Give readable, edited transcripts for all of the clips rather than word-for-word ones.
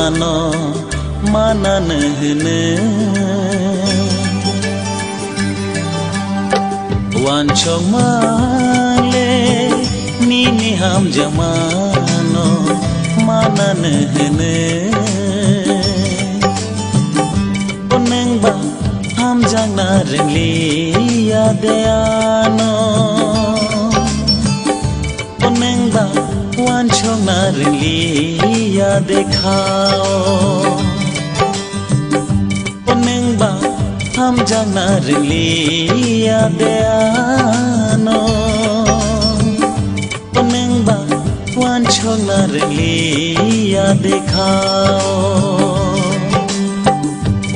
jemano manan hene wan chong male nini ham jamano manan hene oneng ba ham jang na ringli ya deano oneng ba wan chong na ringli ya dekhao oneng ba ham jang na ringli ya deano oneng ba wan chong na ringli ya dekhao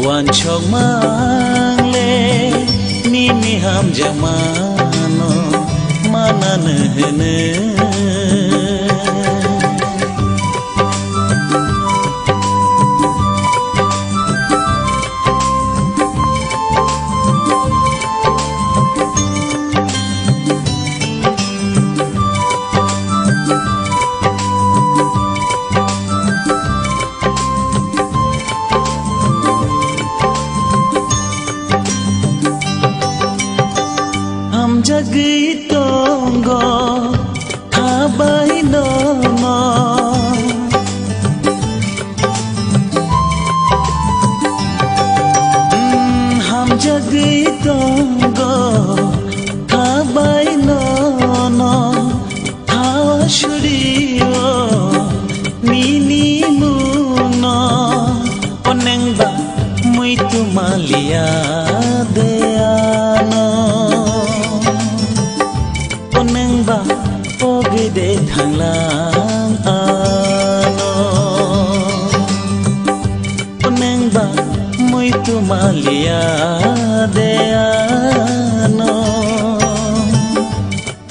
wan chong mangle nini ham jamano manan hene jagi tonggo habai nono ham jagi tonggo habai nono hawa shuriyo nini muno oneng ba muito malia deano oneng ba oge de thanglang ano oneng ba muito malia de ano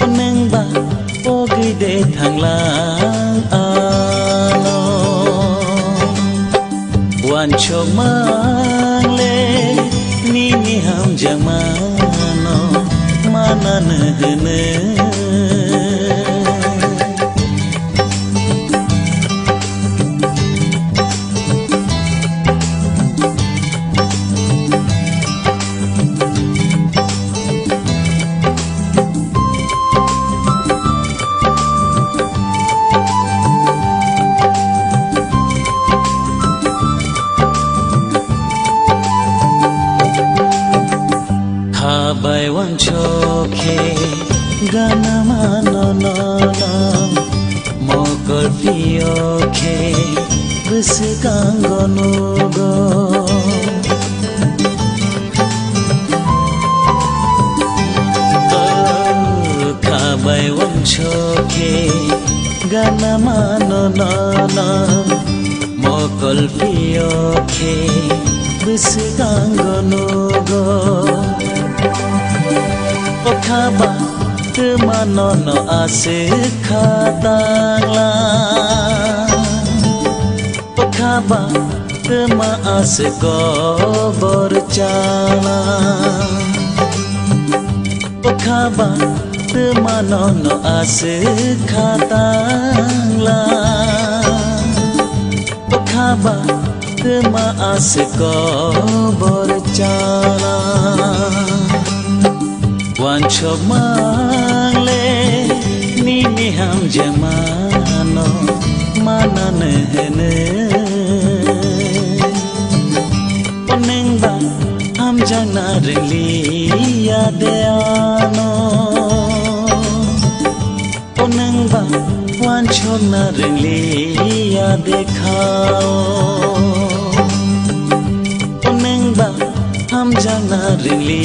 oneng ba oge de thanglang ano wan chong mangle nini ham jamano manan hene habai wan chokhe gana mano no mokor piokhe bese kangono go habai wan chokhe gana mano no mokor piokhe bese kangono go Okhaba temano no ase khatangla Okhaba tema ase ko borchala Okhaba temano no ase khatangla Okhaba tema ase ko borchala wan chong mangle nini ham jamano manan hene oneng ba ham jang na ringli ya deano oneng ba wan chong na ringli ya dekhao oneng ba ham jang na ringli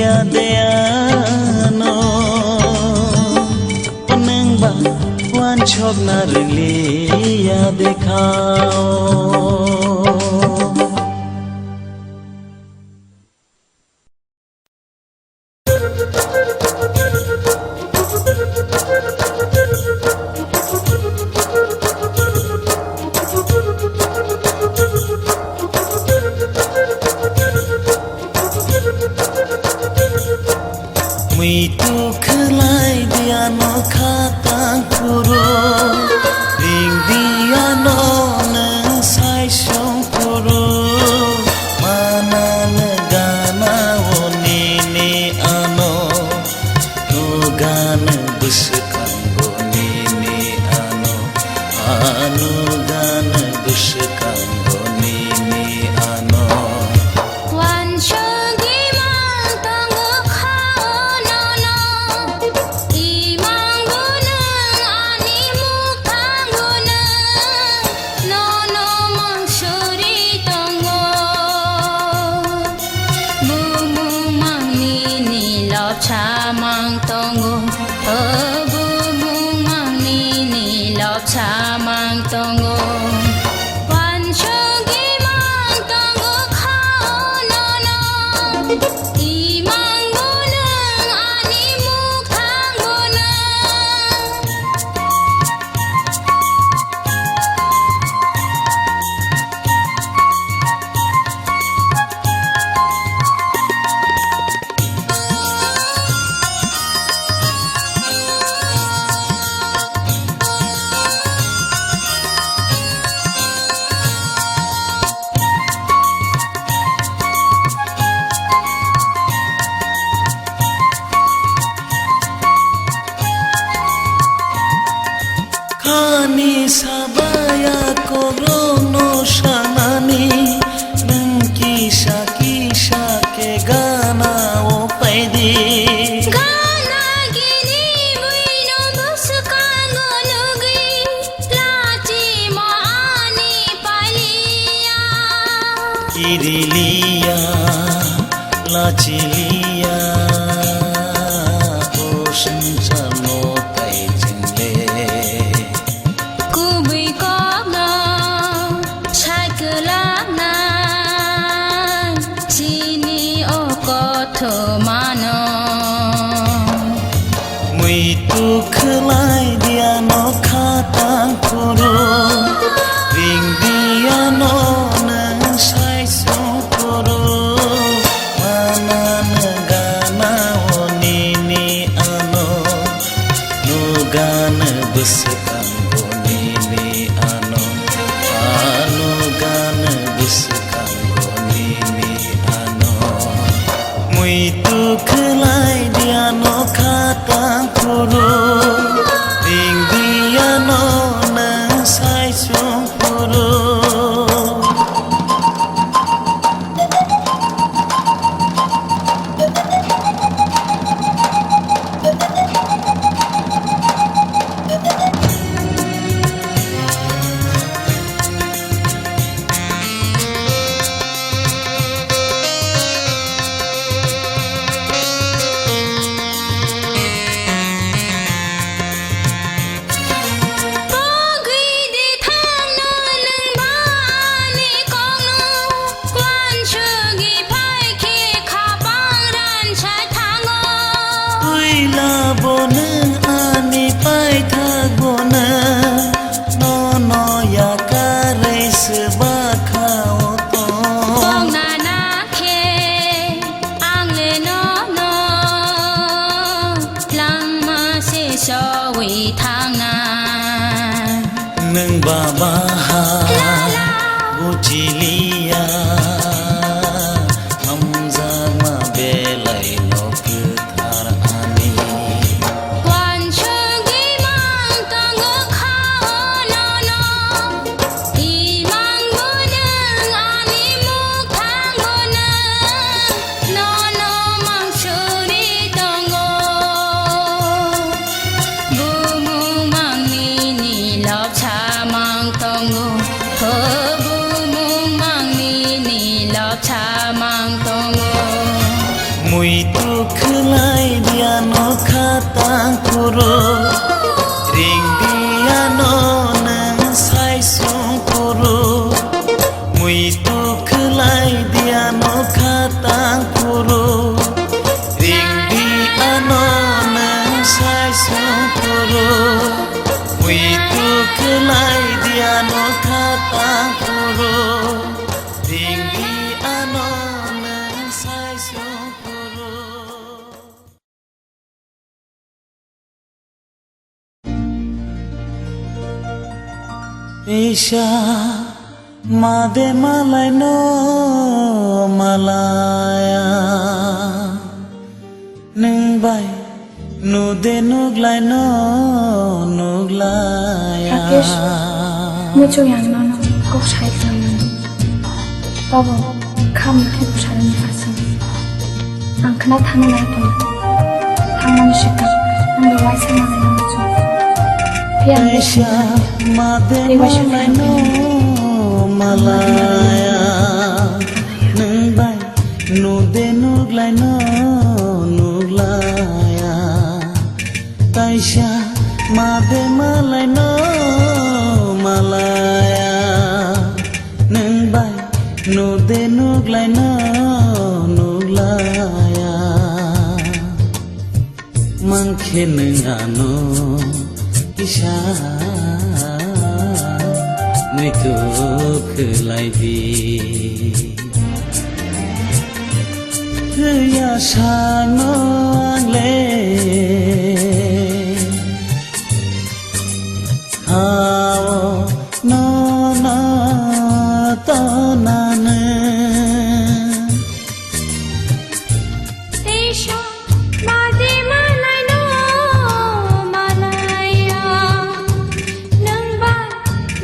ya deano oneng ba wan chok na ringli ya dekhao Itu kelai dia no kata kuro ring dia no nesa Kirilia Lachilia Ocean Chano Taijingle Kubi Kogno Chakulana Chini Okoto Mano Mui tu khlai dia no khatang kuro Ring dia no nang sai so kuro Mana negana oni ni ano Nugana besekang goni ni ano Nugana besekang goni ni ano Mui tu khlai dia no khatang kuro Ring dia no nang sai so kuro Boneng ani pai thak bona no no ya kare seba khao to Bong na na khe ang le no no lang ma se so wi thang na nang baba ha bujilia hamza ma belai no kuthar ani Wan chugi mang tong go khao no no I mang bu nang ani mu thang go na no no mang churi tong go Bu mu mang ni ni lop cha mang tong go Ho bu mu mang ni ni lop cha mang tong go Mui tu khlai dia no khatang kuro Ring dia no nang sai sung kuro Mui tu khlai dia no khatang kuro Ring dia no nang sai sung kuro Mui tu khlai dia no khatang kuro Ring dia no nang sai sung kuro Isha Made malay no malaya Nung bay Nude nuglay no nuglaya Rakesh, mucho yang nono kok sai sang Babo, kam ke sai ni asam Ang kena thana nai to Thangman shika ang wai sama nai no chu Pian de Isha Made malay no malaya Nung bay Nude nuglay no nuglaya Taisha Made malay no malaya Nung bay Nude nuglay no nuglaya Mangkhe nung ano Isha Nui tu khlai di Ya sano le Hao no no to na ne Isha Made malay no malaya Nang ba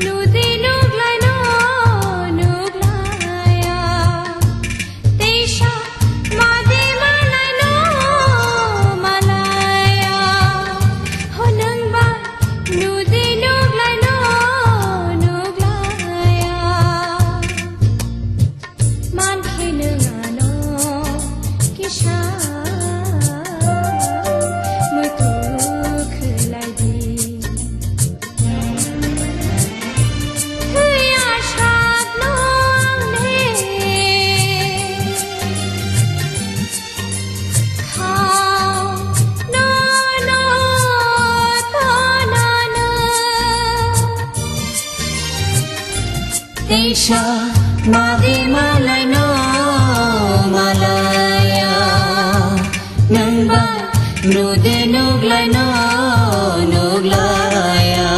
Nudi nuglay no nuglaya Isha Made malay no malaya Ho nang ba Nudi nuglay no Taisha Madi malay no malaya Nang ba nude nuglay no nuglaya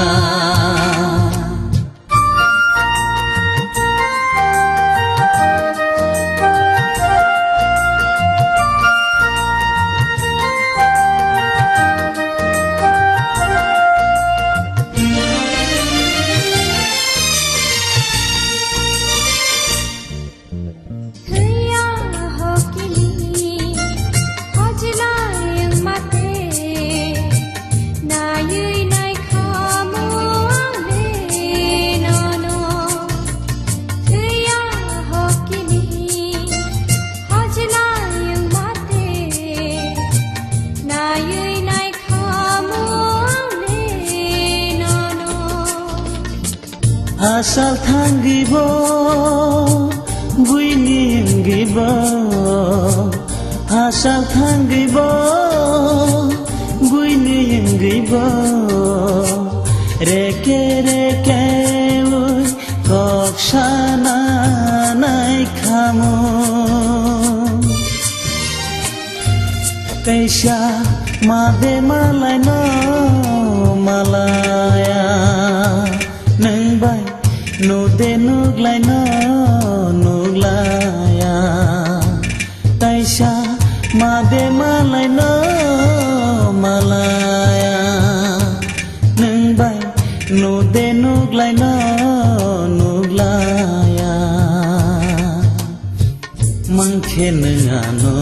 Asal thanggibo guiningibo Asal thanggibo guiningibo Reke reke ui koksana nai khamu Kaisha made malay no malaya Nang bay nude nuglay no nuglaya Taisha made malay no malaya Nang bay nude nuglay no nuglaya Mangkhe nangano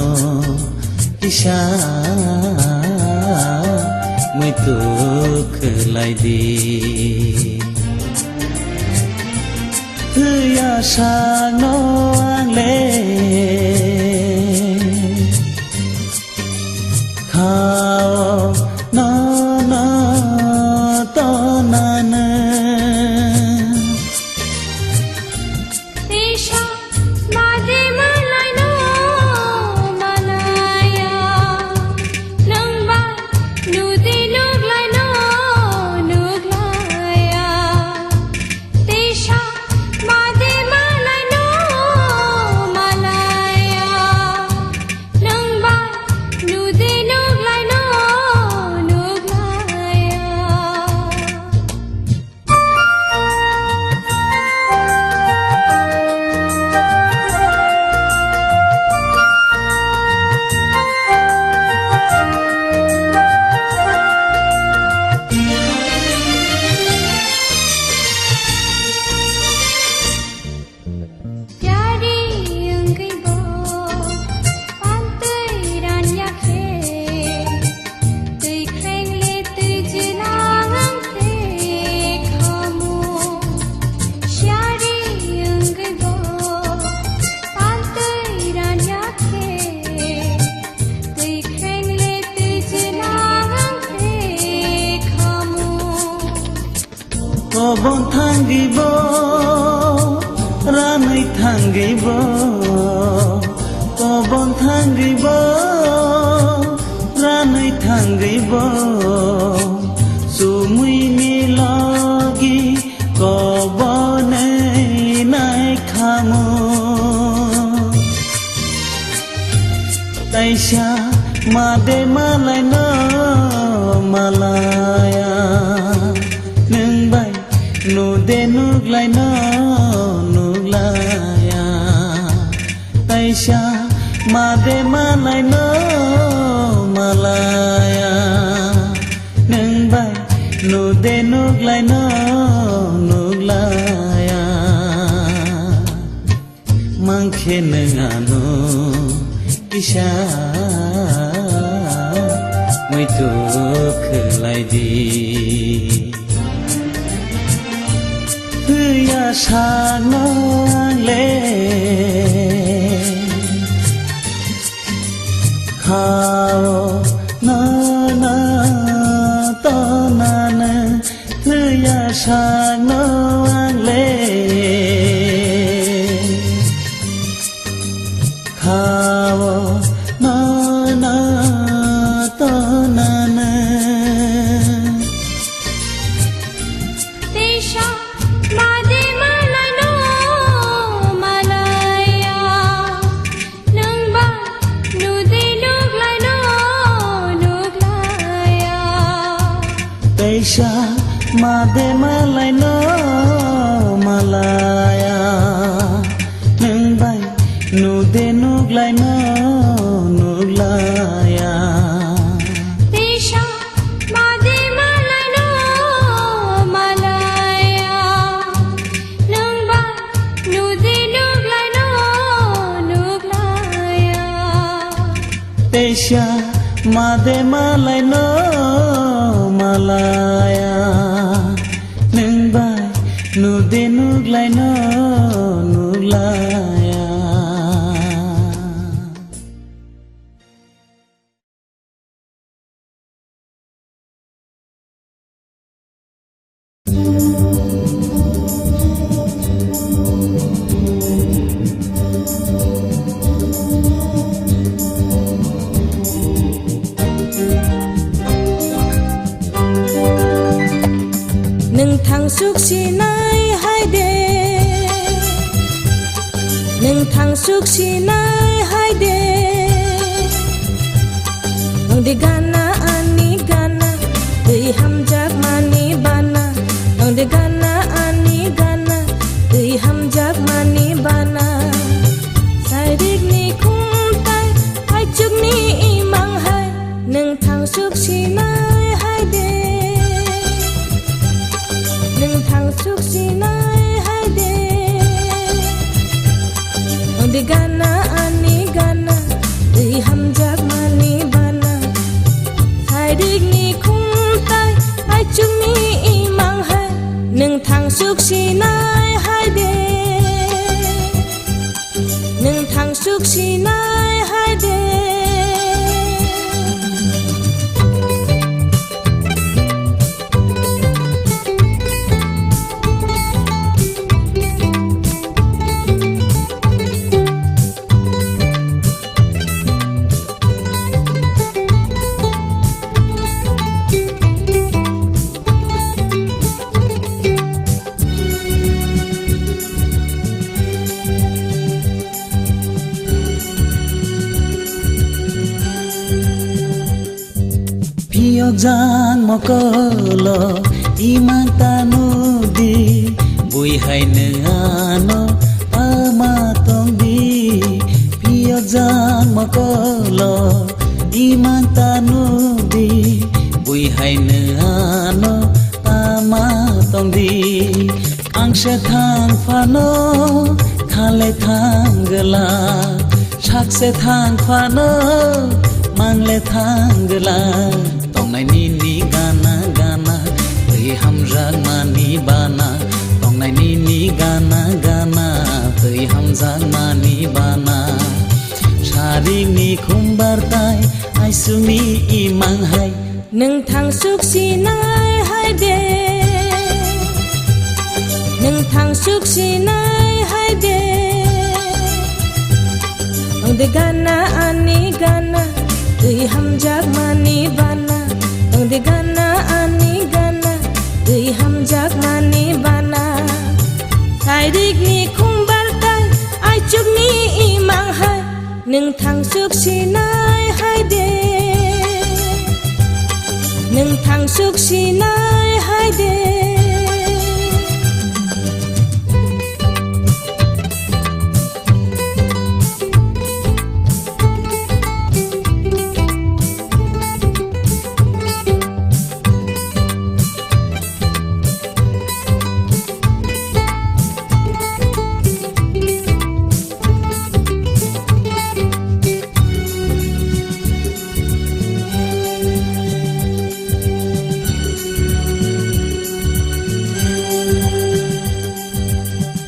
kisha Muy tuk lay di Ya sang no ang le Khao no no to na na Taisha madi malay no malaya Nang ba nude nuglay no nuglaya Taisha madi malay no malaya Nang ba nude nuglay no nuglaya Jadi engkau bo pantai dan yakhe tui kreng le tui jenang te kamu Jadi engkau bo pantai dan yakhe tui kreng le tui jenang te kamu Kobon thanggibo Ranai thanggibo Kobon thanggibo Ranai thanggibo Sumui milagi Kobone nai khamu Taisha made malay no malaya Nang bay nude nuglay no nuglaya Taisha made malay no malaya Nang bay nude nuglay no nuglaya Mangkhe nangano kisha Muy tuk lay di Ya sang no ang le Khao no no to na na Ya sang no ang le Khao no no to na na Taisha madi malay no मालायनो नुलाया पेशा मादे मालायनो मालाया नोंबा नुदे नुग्लायनो नुग्लाया पेशा मादे मालायनो मालाया नोंबाय नुदे नुग्लायनो नुलाया नोंथां सुखसिनाय हायदे नोंथां सुखसिनाय हायदे नंदे गाना आनि गाना दै हामजाक मानि बाना नंदे गाना आनि गाना दै हामजाक मानि बाना साइरिकनि खुंथाय हायजुगनि इमांहाय नोंथां सुखसिनाय हायदे नोंथां सुखसिनाय हायदे नंदे गाना आनि गाना दै हामजाक मानि बाना साइरिकनि खुंथाय हायजुगनि इमांहाय नोंथां सुखसिनाय हायदे नोंथां सुखसिनाय हायदे Piyojang mokolo imang tanudi buihay ano pamatong di Piyojang mokolo imang tanudi buihay ano pamatong di ang sethang fano khale thang gala shak sethang fano mangle thang gala tongnai ni gana gana tei hamjak mani bana tongnai ni gana gana tei hamjak mani bana sharing ni khumbar tai aisumi imang hai नोंथां सुखसिनाय हायदे नोंथां सुखसिनाय हायदे नंदे गाना आनि गाना दै हामजाक मानि बाना नंदे गाना आनि गाना दै हामजाक मानि बाना साइरिकनि खुंबारताय आइजुगनि इमांहाय नोंथां सुखसिनाय हायदे नोंथां सुखसिनाय हायदे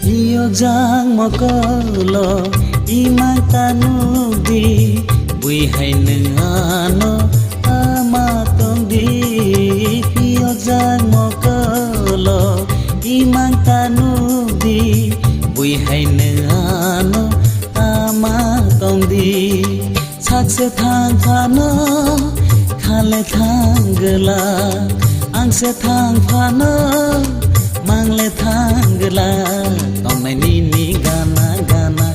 Piyojang mokolo imang tanudi buihay ano pamatong di Piyojang mokolo imang tanudi buihay ano pamatong di sak sethang fano khale thang gala ang sethang fano mangle thang gala tongnai ni gana gana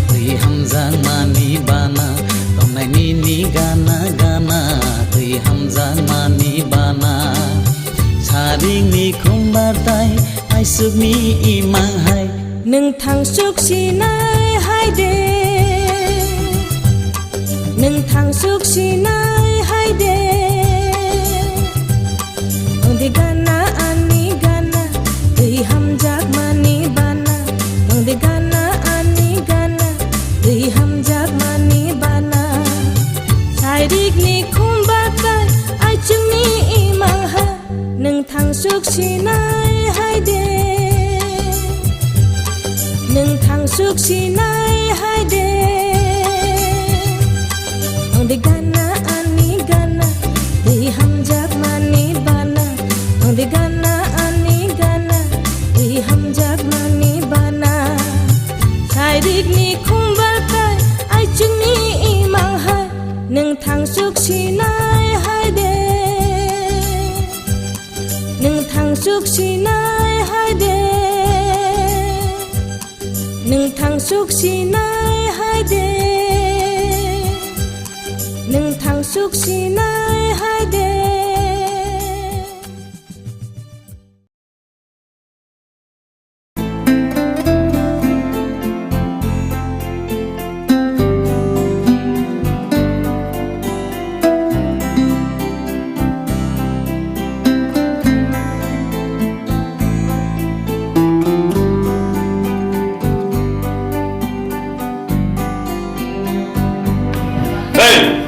tei hamjak mani bana tongnai ni gana gana tei hamjak mani bana sharing ni khumbar tai aisugni imang hai नोंथां सुखसिनाय हायदे थांसुक सिनाय हायदे अंदे गाना आनि गाना दै हामजाक मानि बाना अंदे गाना आनि गाना दै हामजाक मानि बाना साइरिकनि खुमबाखाय आइचुंनि इमाहा नों थांसुक सिनाय हायदे नों थांसुक सिनाय हायदे अंदे गाना आनि गाना दै हामजाक मानि बाना अंदे गाना आनि गाना दै हामजाक मानि बाना साइरिकनि खुमबाखाय आइचुंनि इमाहा नों थांसुक सिनाय हायदे नों थांसुक सिनाय हायदे नों थांसुक सिनाय हायदे नों थांसुक सिनाय हायदे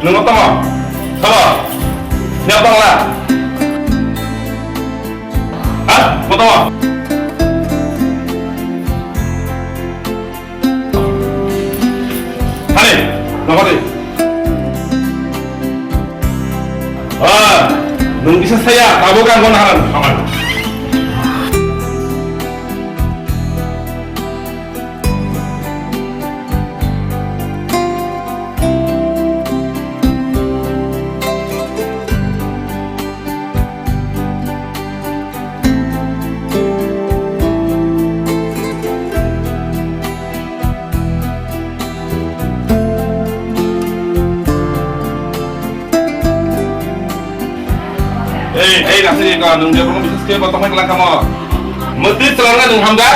Nung tama, tama, niya bang la? Ha? Mo tama? Hani, namati. Nung bisa saya tabukan ko na halan, aman. Hey, nasi ka nung dia belum bisa skip atau main kelang kamu. Mesti celana nung hamda.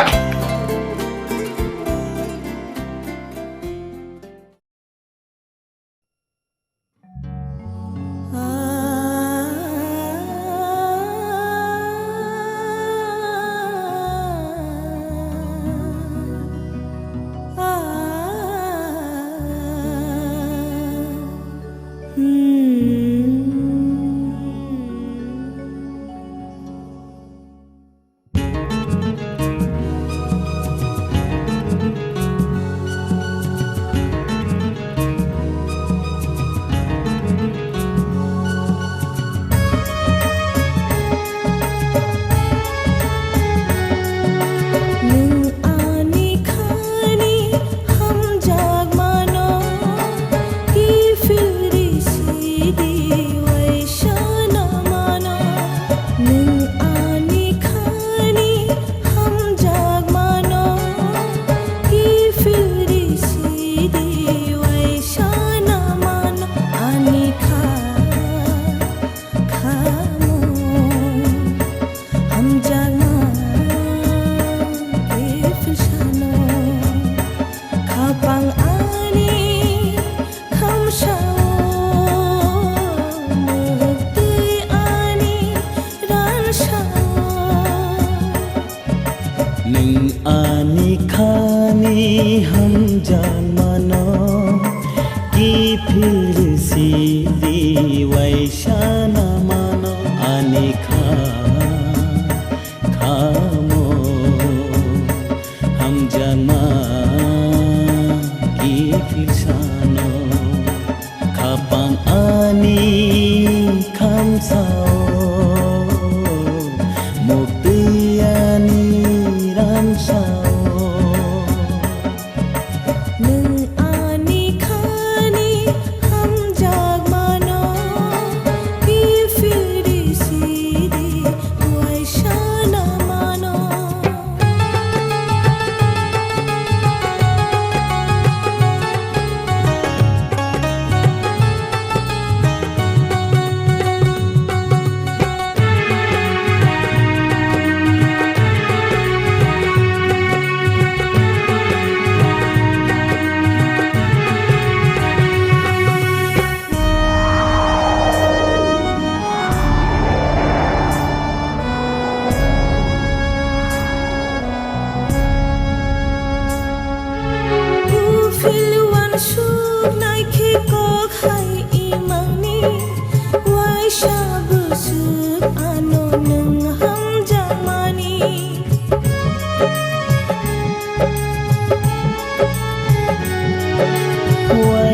आनी खानी हम जान मानो कि फिर सीधी वैशा न मानो आनी खामो हम जान कि फिर सानो खापांग आनी खाम Sao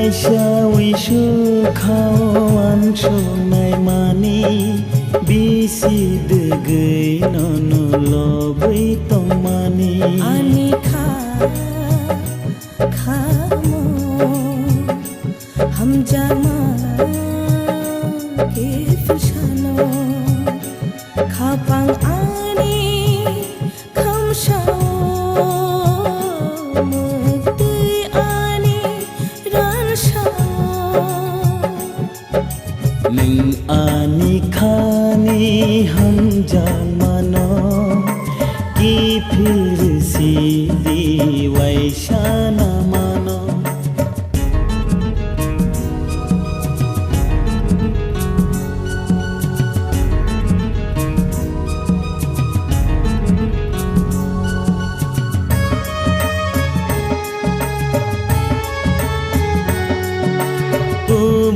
wisu kawan sonai mani bisi degei nono lobai tomani ani khamo ham jama ke fishano khapang ani kham shao mukti ani ran shao Neng ani khani ham jamano ki phir si di vaishana mano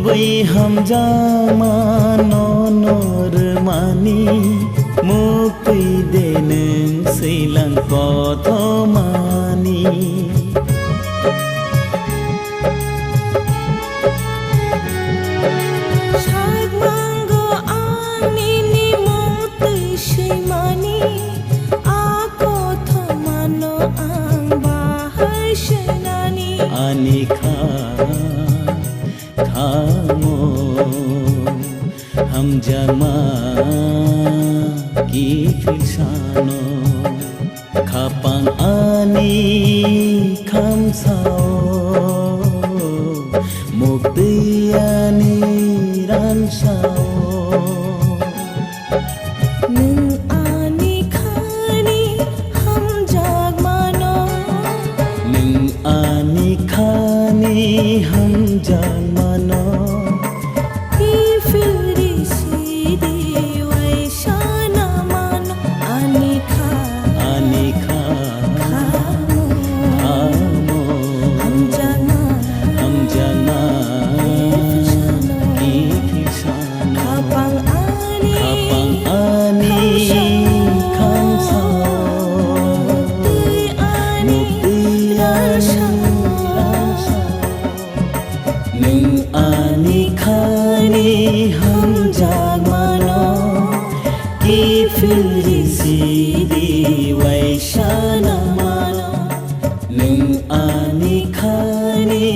Bai ham jama nonor mani mukti deneng silang potho mani shag mango ani ni mukti shimani ako thamano ang bahai shenani ani khamo ham jama ki filsano khapang ani kham sao mukti ani ran sao nung ani khani ham jagmano Neng ani khani ham jamano ki firi si di vaishana mano ani ani khamo khamo ham jama ham jama fishano ki filsano khapang ani kham sao mukti ani Neng ani khani ham jamano ki phiri si di vaishana mano Neng ani khani